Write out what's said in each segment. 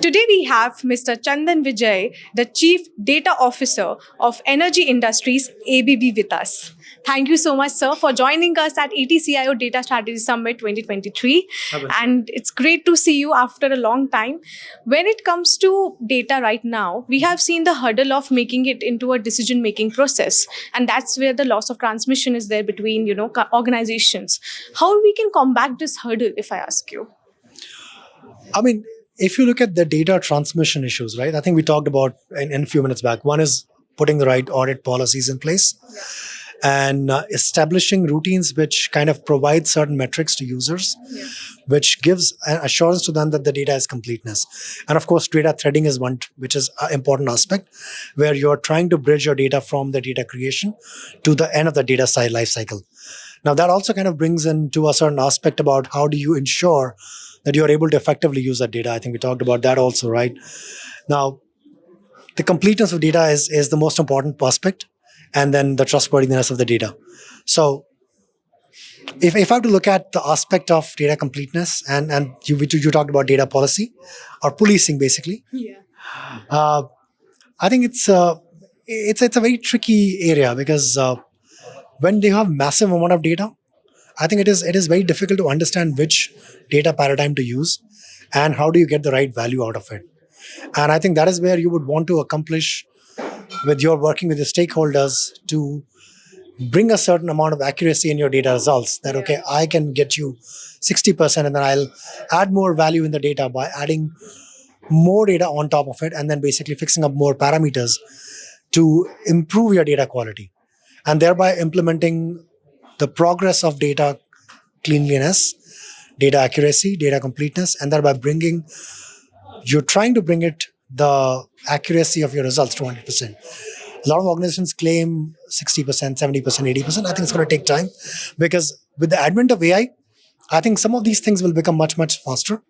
Today we have Mr. Chandan Vijay, the Chief Data Officer of Energy Industries, ABB, with us. Thank you so much, sir, for joining us at ETCIO Data Strategy Summit 2023. And it's great to see you after a long time. When it comes to data right now, we have seen the hurdle of making it into a decision-making process. And that's where the loss of transmission is there between, organizations. How we can combat this hurdle, if I ask you? If you look at the data transmission issues, right, I think we talked about in a few minutes back. One is putting the right audit policies in place and establishing routines which kind of provide certain metrics to users, which gives an assurance to them that the data is completeness. And of course, data threading is one, which is an important aspect, where you're trying to bridge your data from the data creation to the end of the data life cycle. Now, that also kind of brings into a certain aspect about how do you ensure that you're able to effectively use that data. I think we talked about that also, right? Now, the completeness of data is the most important aspect, and then the trustworthiness of the data. So if I have to look at the aspect of data completeness, and you talked about data policy or policing, basically. I think it's a very tricky area because when they have massive amount of data, I think it is very difficult to understand which data paradigm to use and how do you get the right value out of it. And I think that is where you would want to accomplish with your working with the stakeholders to bring a certain amount of accuracy in your data results. That, okay, I can get you 60% and then I'll add more value in the data by adding more data on top of it and then basically fixing up more parameters to improve your data quality and thereby implementing the progress of data cleanliness, data accuracy, data completeness, and thereby you're trying to bring the accuracy of your results to 100%. A lot of organizations claim 60%, 70%, 80%. I think it's going to take time because with the advent of AI, I think some of these things will become much, much faster.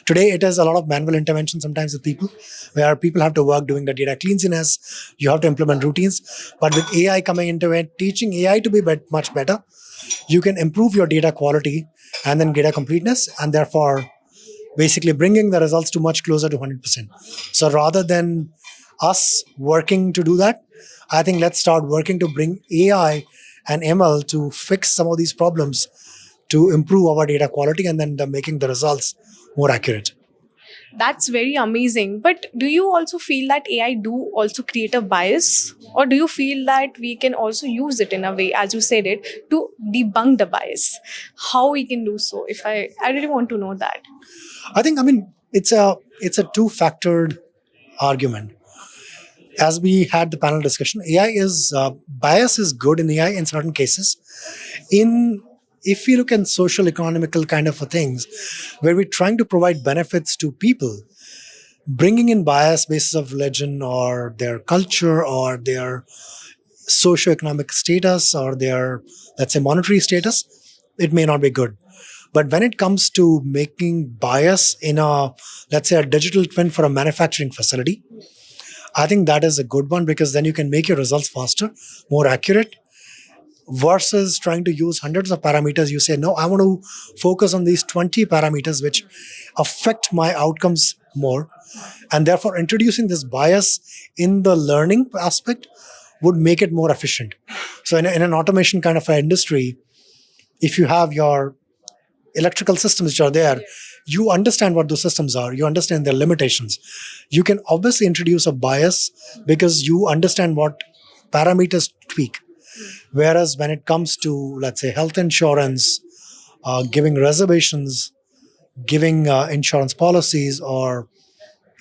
Today, it is a lot of manual intervention sometimes with people, where people have to work doing the data cleanliness. You have to implement routines. But with AI coming into it, teaching AI to be much better, you can improve your data quality and then data completeness, and therefore basically bringing the results to much closer to 100%. So rather than us working to do that, I think let's start working to bring AI and ML to fix some of these problems to improve our data quality and then making the results more accurate. That's very amazing. But do you also feel that AI do also create a bias? Or do you feel that we can also use it in a way, as you said it, to debunk the bias? How we can do so? I really want to know that. It's a two-factored argument. As we had the panel discussion, bias is good in AI in certain cases. If you look at social economical kind of things, where we're trying to provide benefits to people, bringing in bias basis of religion or their culture or their socioeconomic status or their, let's say, monetary status, it may not be good. But when it comes to making bias in let's say, a digital twin for a manufacturing facility, I think that is a good one because then you can make your results faster, more accurate, versus trying to use hundreds of parameters. You say, no, I want to focus on these 20 parameters which affect my outcomes more. And therefore, introducing this bias in the learning aspect would make it more efficient. So in an automation kind of an industry, if you have your electrical systems which are there, you understand what those systems are, you understand their limitations. You can obviously introduce a bias because you understand what parameters tweak. Whereas when it comes to, let's say, health insurance, giving reservations, giving insurance policies, or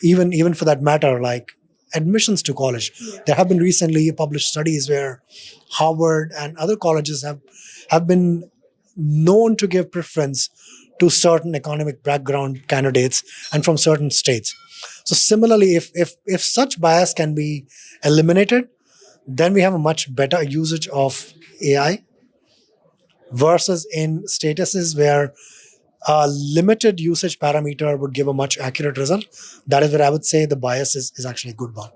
even for that matter, like admissions to college. There have been recently published studies where Harvard and other colleges have been known to give preference to certain economic background candidates and from certain states. So similarly, if such bias can be eliminated, then we have a much better usage of AI versus in statuses where a limited usage parameter would give a much accurate result. That is where I would say the bias is actually a good one.